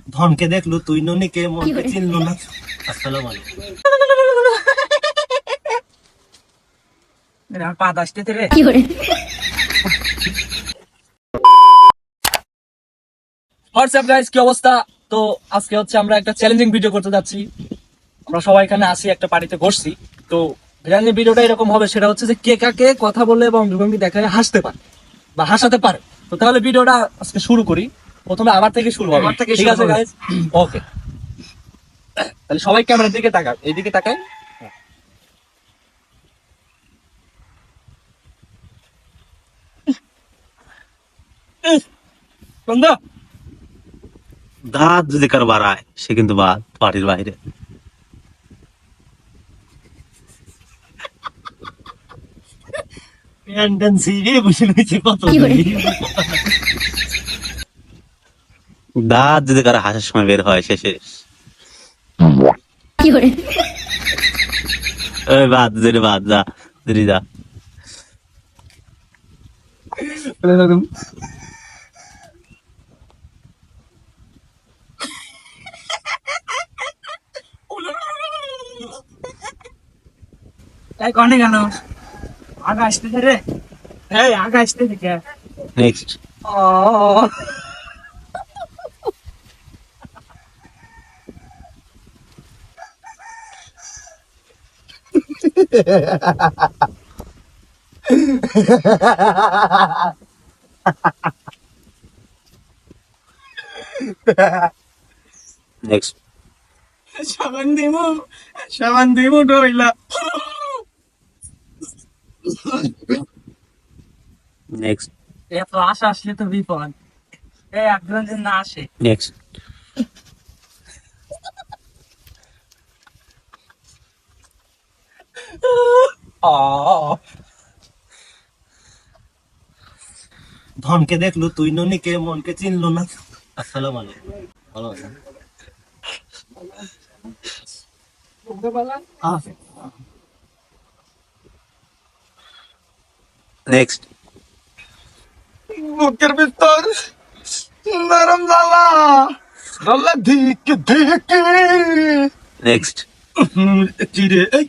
ধনকে দেখলো তুই ননিকে মনকে চিনলো না। আসসালামু আলাইকুম। পা দাসতে রে হোয়াটসঅ্যাপ গাইস, কি অবস্থা? তো আজকে হচ্ছে আমরা একটা চ্যালেঞ্জিং ভিডিও করতে যাচ্ছি। আমরা সবাই এখানে আসি, একটা পার্টিতে বসছি। তো চ্যালেঞ্জিং ভিডিওটা এরকম হবে, সেটা হচ্ছে যে কে কাকে কথা বলে এবং ভঙ্গি দেখায় হাসতে পারে বা হাসাতে পারে। তো তাহলে ভিডিওটা আজকে শুরু করি। প্রথমে আমার থেকে শুরু হবে, ঠিক আছে গাইস? ওকে, তাহলে সবাই ক্যামেরার দিকে তাকান, এইদিকে তাকাই। বন্ধু, দাঁত যদি কারো বাড়ায় সে কিন্তু বাড়ির বাইরে। দাঁত যদি কারো হাসার সময় বের হয় সে শেষ। ওই বাদ যদি বাদ যা যদি যা। তাই কনে কেন আগা আসতেছে রে? হ্যাঁ, আগা আসতেছে কে? নেক্সট ও নেক্সট সাবান দিমু ডইলা। নেক্সট এত আশা আসলে তো বিপদ। একজন যে না আসে। নেক্সট ধনকে দেখলো তুই ননিকে মনকে চিনলো না। আসসালামু আলাইকুম। ভালো আছেন? নেক্সট বুকের ভিতর নরম জ্বালা জ্বালা ধিক ধিক নেক্সট চিরে এই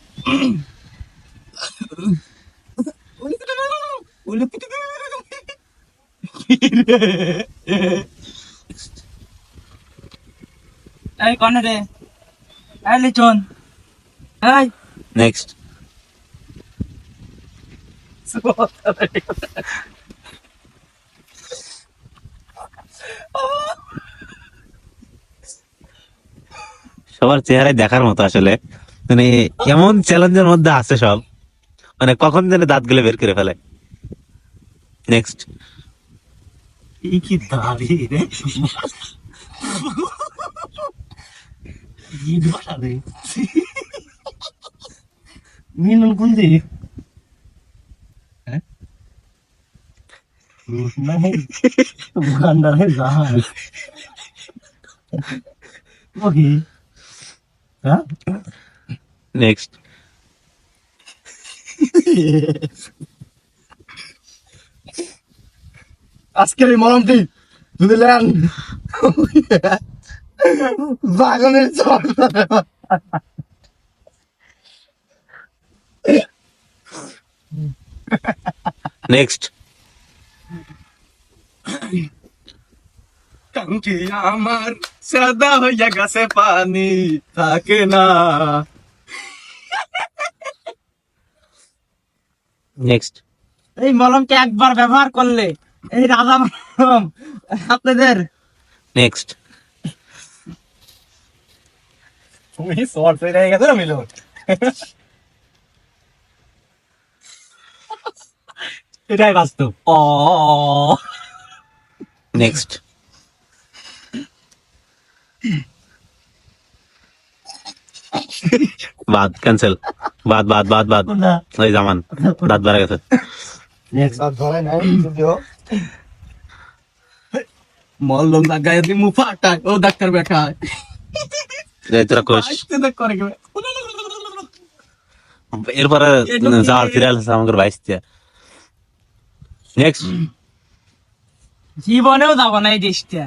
এই কনে রে? এই লিচন, এই নেক্সট সবার চেহারায় দেখার মতো আসলে, মানে এমন চ্যালেঞ্জের মধ্যে আছে সব, মানে কখন যেন দাঁত গুলো বের করে ফেলে। নেক্সট কি দাড়ি রে, মিলন কোন দিক? দোকানদারের জাহাজ ওকে। হ্যাঁ, নেক্সট আজকের এই মলমটি যদি নেন বাগানের চল। নেক্সট টঙ্কি আমার সাদা হইয়া গেছে, পানি থাকে না। নেক্সট এই মলমকে একবার ব্যবহার করলে, এই রাজা মলম আপনাদের। নেক্সট তুমি শর্ট হয়ে গেছে না মিলন? এটাই বাস্তব। নেক্সট বাদ ক্যান্সেল, বাদ বাদ বাদ বাদ। ওই জামান দাঁত বাড়া গেছে। মলম লাগাই দি মুখ ফাটায়, ও ডাক্তার বেটায় তোরা কোষ করে এরপরে যাওয়ার ফিরাল আমাকে বাইসতে। নেক্সট জীবনেও যাবো না এই দেশটা।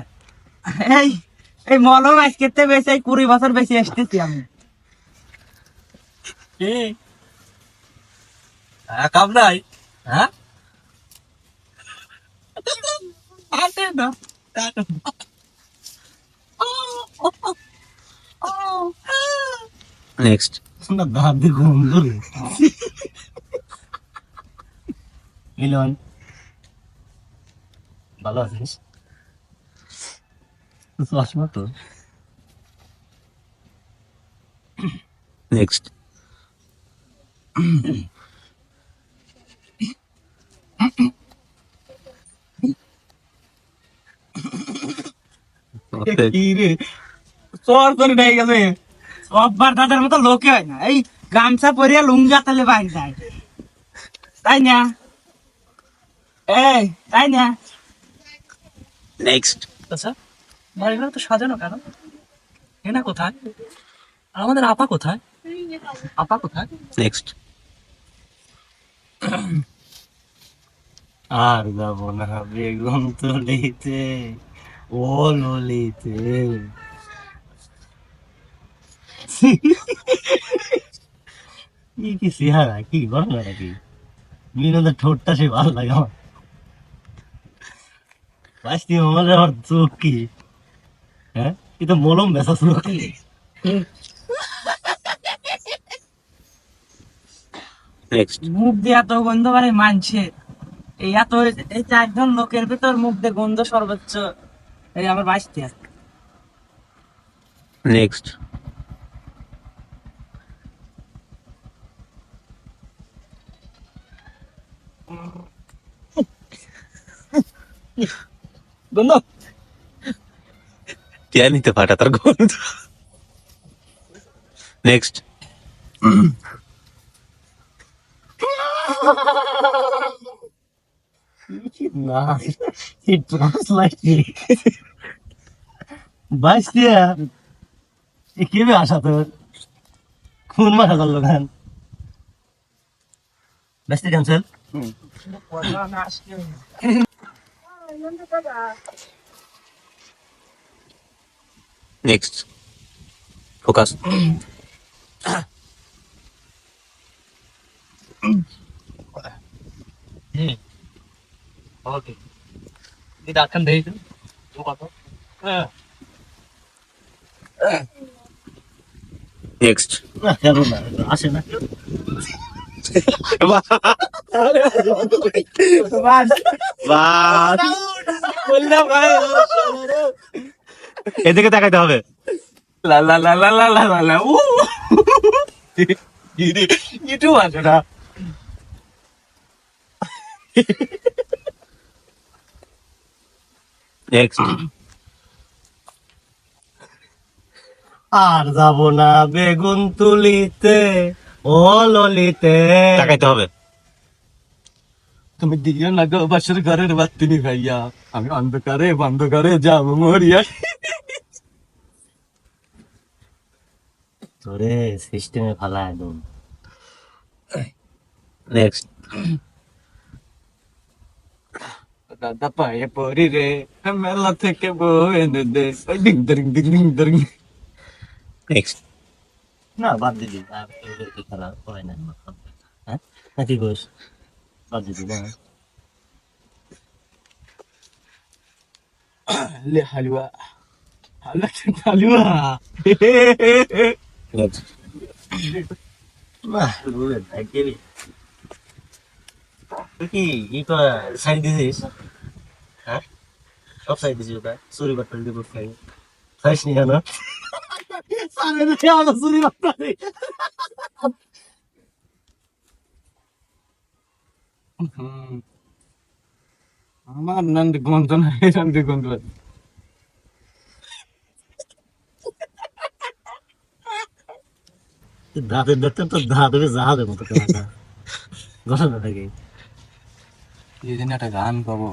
এই এই মলম আজকে বেশি 20 বছর বেশি আসতেছি আমি। কি কাম নাই? হ্যাঁ আরে না নেক্সট। না দাদি গন্ধ রে মিলন ভালো আছিস? চশমা তো নেক্সট। কি রে চর করে নাই গেছে সববার দাদার মতো লোকে হয় না এই গামছা পরিয়া লুঙ্গা তালে বাইরে যায় তাই না এই তাই না নেক্সট। আচ্ছা বাড়িগুলো তো সাজানো কেন? এনা কোথায়? আর আমাদের আপা কোথায়? আপা কোথায়? নেক্সট। আর যাবো না বেগম তো লিতে ও ললিতে কি চেহারা কি ঘটনা নাকি বিনোদের ঠোঁটটা সে ভালো লাগে আমার বাঁচতি আমাদের আমার চোখ কি হ্যাঁ কি তো মলম বেসা চোখ নেক্সট। মুখ দিয়ে এত গন্ধ বাড়ে মানছে এই এত এই 4 জন লোকের ভিতর মুখ দিয়ে গন্ধ সর্বোচ্চ এই আমার বাঁচতে আছে নেক্সট। গন্ধ নিতে ফাটা তার গন্ধ। নেক্সট। না it translate বাঁচতে কেবে আসা তোর কোন মাথা করলো গান বাঁচতে ক্যান্সেল নেক্সট। ফোকাস। ওকে এই ডাক্তার দেই তো কত নেক্সট। না কেন না আসে না এদিকে তাকাইতে হবে। লা লা লা লা লা লা লা লা উ ইটু আছে না নেক্সট। আর যাব না বেগুন তুলিতে ও ললিতে তাকাইতে হবে। তুমি দিও না গো বাসর ঘরের বাতিনি ভাইয়া আমি অন্ধকারে বন্ধকারে যাবো মরিয়া তোরে সিস্টেমে ফালা একদম নেক্সট। দাদা পায়ে পড়ি রে মেলা থেকে বই এনে দে ওই ding ding ding ding ding next. না বাদ দিবি আর কি খারাপ হয় না হ্যাঁ নাকি গোস বাদ দিবি না লে হালুয়া হালুয়া নেক্সট। না রুলে থাকবি তুই কি ই তো সাইড দিছিস হ্যাঁ সব সাইড দিছিস ওটা চুরি বাট্টাল দিব খাই খাইস নি কেন সামনে দেখে আমার চুরি বাট্টাল আমার নন্দ গন্ধ না নন্দ গন্ধ দাঁতের দেখতে তো দাঁতের জাহাজের মতো কথা ঘটনা থাকে এই দিন একটা গান গাবো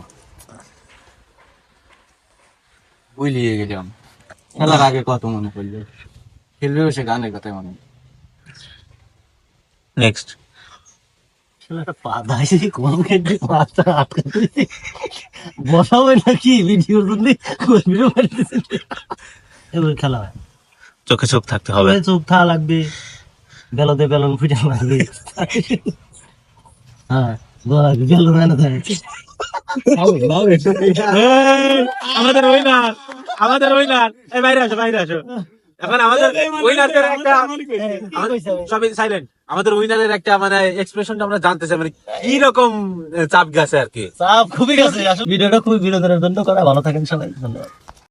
বুঝলিয়ে গেলাম খেলার আগে কত মনে পড়লো খেলবেও সে গানের কথাই মনে নেক্সট। পা দাইছে কোন ক্ষেত্রে পাঁচটা আটকা বসাবে নাকি ভিডিওর জন্য ভিডিও বাড়িতেছে এবার খেলা হয় চোখে চোখ থাকতে হবে। তবে চোখ থাকা লাগবে, বেলতে বেলন ফুটে লাগবে। হ্যাঁ বেলন এনে দেয়। আমাদের উইনার, আমাদের উইনার, এই বাইরে আসো, বাইরে আসো। এখন আমাদের উইনারের একটা, সবাই সাইলেন্ট, আমাদের উইনারের একটা মানে এক্সপ্রেশনটা আমরা জানতে চাই, মানে কি রকম চাপ গেছে আর কি। চাপ খুবই গেছে আসলে। ভিডিওটা খুবই বিনোদনের জন্য করা। ভালো থাকেন সবাই, ধন্যবাদ।